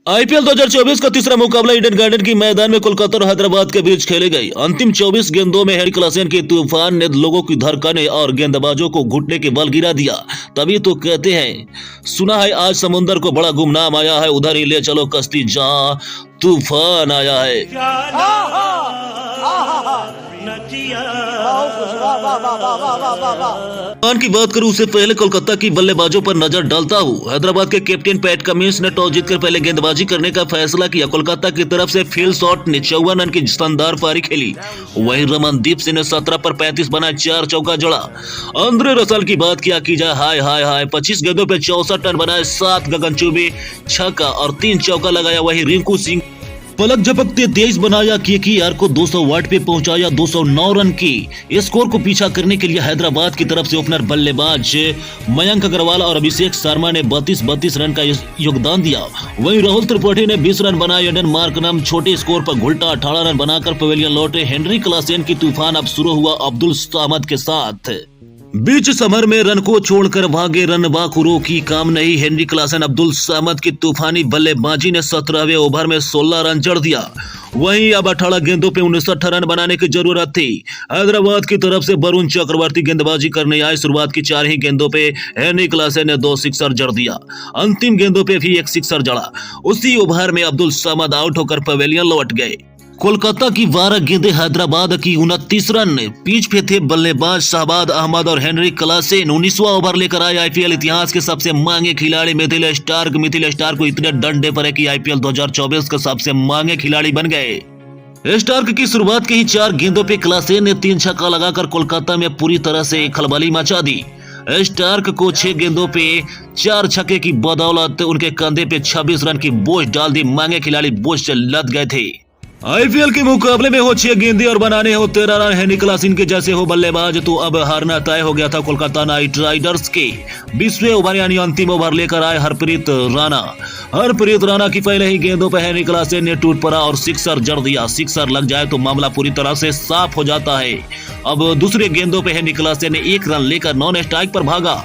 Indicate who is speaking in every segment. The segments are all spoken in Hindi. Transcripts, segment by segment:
Speaker 1: आईपीएल 2024 का तीसरा मुकाबला ईडन गार्डन की मैदान में कोलकाता और हैदराबाद के बीच खेली गई। अंतिम 24 गेंदों में हैरी क्लासेन के तूफान ने लोगों की धड़कनें और गेंदबाजों को घुटने के बल गिरा दिया। तभी तो कहते हैं, सुना है आज समुंदर को बड़ा गुमनाम आया है, उधर ही ले चलो कश्ती जहां तूफान आया है। तूफान की बात करूं उससे पहले कोलकाता की बल्लेबाजों पर नजर डालता हूं। हैदराबाद के कैप्टन पैट कमिंस ने टॉस जीतकर पहले गेंदबाजी करने का फैसला किया। कोलकाता की तरफ से फिल शॉट ने 54 रन की शानदार पारी खेली। वहीं रमनदीप सिंह ने 17 पर 35 बनाए, 4 चौका जड़ा। आंद्रे रसल की बात किया की जाए, हाय हाय हाय, 25 गेंदों पे 64 रन बनाए, 7 गगनचुंबी छक्का और 3 चौका लगाया। वहीं रिंकू सिंह पलक झपकते 23 बनाया, केकेआर को 200 वाट पे पहुंचाया। 209 रन की स्कोर को पीछा करने के लिए हैदराबाद की तरफ से ओपनर बल्लेबाज मयंक अग्रवाल और अभिषेक शर्मा ने 32 रन का योगदान दिया। वहीं राहुल त्रिपाठी ने 20 रन बनाए। एडन मार्करम छोटे स्कोर पर घुलटा 18 रन बनाकर पवेलियन लौटे। हेनरी क्लासेन की तूफान अब शुरू हुआ अब्दुल सामद के साथ। बीच समर में रन को छोड़कर भागे रनबाखुरों की काम नहीं। हेनरी क्लासेन अब्दुल सामद की तूफानी बल्लेबाजी ने 17वें ओवर में 16 रन जड़ दिया। वहीं अब 18 गेंदों पे 69 रन बनाने की जरूरत थी। हैदराबाद की तरफ से वरुण चक्रवर्ती गेंदबाजी करने आए। शुरुआत की 4 ही गेंदों पे हेनरी क्लासेन ने 2 सिक्सर जड़ दिया। अंतिम गेंदों पे भी 1 सिक्सर जड़ा। उसी ओवर में अब्दुल सामद आउट होकर पवेलियन लौट गए। कोलकाता की 12 गेंदें, हैदराबाद की 29 रन। पिच पे थे बल्लेबाज शहबाज अहमद और हेनरी क्लासेन। 19वां ओवर लेकर आए आईपीएल इतिहास के सबसे महंगे खिलाड़ी मिथिल स्टार्क। मिथिल स्टार्क को इतने डंडे पर है कि आईपीएल 2024 का सबसे महंगे खिलाड़ी बन गए। स्टार्क की शुरुआत के ही 4 गेंदों पे क्लासेन ने 3 छक्का लगाकर कोलकाता में पूरी तरह से खलबली मचा दी। स्टार्क को 6 गेंदों पे 4 छक्के की बदौलत उनके कंधे पे 26 रन की बोझ डाल दी। महंगे खिलाड़ी बोझ से लद गए थे। आईपीएल के मुकाबले में हो 6 गेंदे और बनाने हो 13 रन। हेनरी क्लासेन के जैसे हो बल्लेबाज तो अब हारना तय हो गया था। कोलकाता नाइट राइडर्स के 20वें ओवर यानी अंतिम ओवर लेकर आए हरप्रीत राणा। हरप्रीत राणा की पहले ही गेंदों पर हेनरी क्लासेन ने टूट पड़ा और सिक्सर जड़ दिया। सिक्सर लग जाए तो मामला पूरी तरह से साफ हो जाता है। अब दूसरे गेंदों पर हेनरी क्लासेन ने 1 रन लेकर नॉन स्ट्राइक पर भागा।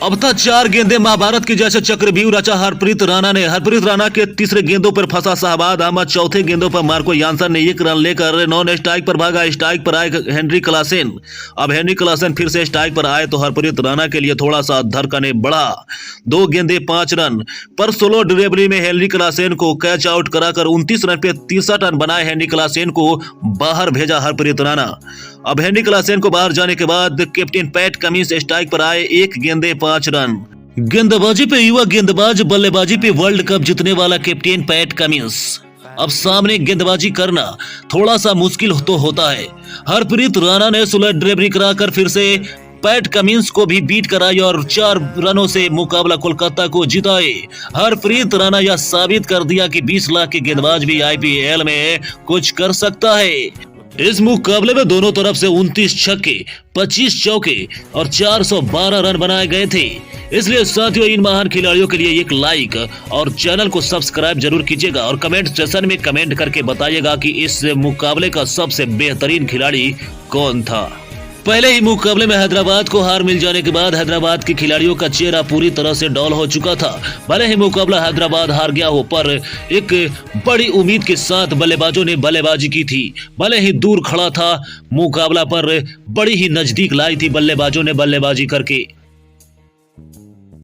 Speaker 1: अब तक 4 गेंदे महाभारत के जैसे चक्रव्यूह रचा हरप्रीत राणा ने। हरप्रीत राणा के तीसरे गेंदों पर फंसा शहबाज अहमद। चौथे गेंदों पर मार्को यानसन ने 1 रन लेकर नॉन स्ट्राइक पर भागा। स्ट्राइक पर आए हेनरी क्लासेन। अब हेनरी क्लासेन फिर से स्ट्राइक पर आए तो हरप्रीत राणा के लिए थोड़ा सा धड़कने बढ़ा। 2 गेंदे 5 रन पर सोलो डिलीवरी में हेनरी क्लासेन को कैच आउट कराकर 29 रन पे 63 रन बनाए। हेनरी क्लासेन को बाहर भेजा हरप्रीत राणा। अब हेनरी क्लासेन को बाहर जाने के बाद कैप्टन पैट कमिंस स्ट्राइक पर आए। 1 गेंदे 5 रन। गेंदबाजी पे युवा गेंदबाज, बल्लेबाजी पे वर्ल्ड कप जीतने वाला कैप्टन पैट कमिंस। अब सामने गेंदबाजी करना थोड़ा सा मुश्किल तो होता है। हरप्रीत राणा ने सोलो डिलीवरी कराकर फिर से पैट कमिंस को भी बीट कराई और 4 रनों से मुकाबला कोलकाता को जिताए। हरप्रीत राणा यह साबित कर दिया कि 20 लाख के गेंदबाज भी आईपीएल में कुछ कर सकता है। इस मुकाबले में दोनों तरफ से 29 छक्के, 25 चौके और 412 रन बनाए गए थे। इसलिए साथियों, इन महान खिलाड़ियों के लिए एक लाइक और चैनल को सब्सक्राइब जरूर कीजिएगा और कमेंट सेक्शन में कमेंट करके बताइएगा कि इस मुकाबले का सबसे बेहतरीन खिलाड़ी कौन था। पहले ही मुकाबले में हैदराबाद को हार मिल जाने के बाद हैदराबाद के खिलाड़ियों का चेहरा पूरी तरह से डॉल हो चुका था। भले ही मुकाबला हैदराबाद हार गया हो, पर एक बड़ी उम्मीद के साथ बल्लेबाजों ने बल्लेबाजी की थी। भले ही दूर खड़ा था मुकाबला, पर बड़ी ही नजदीक लाई थी बल्लेबाजों ने बल्लेबाजी करके।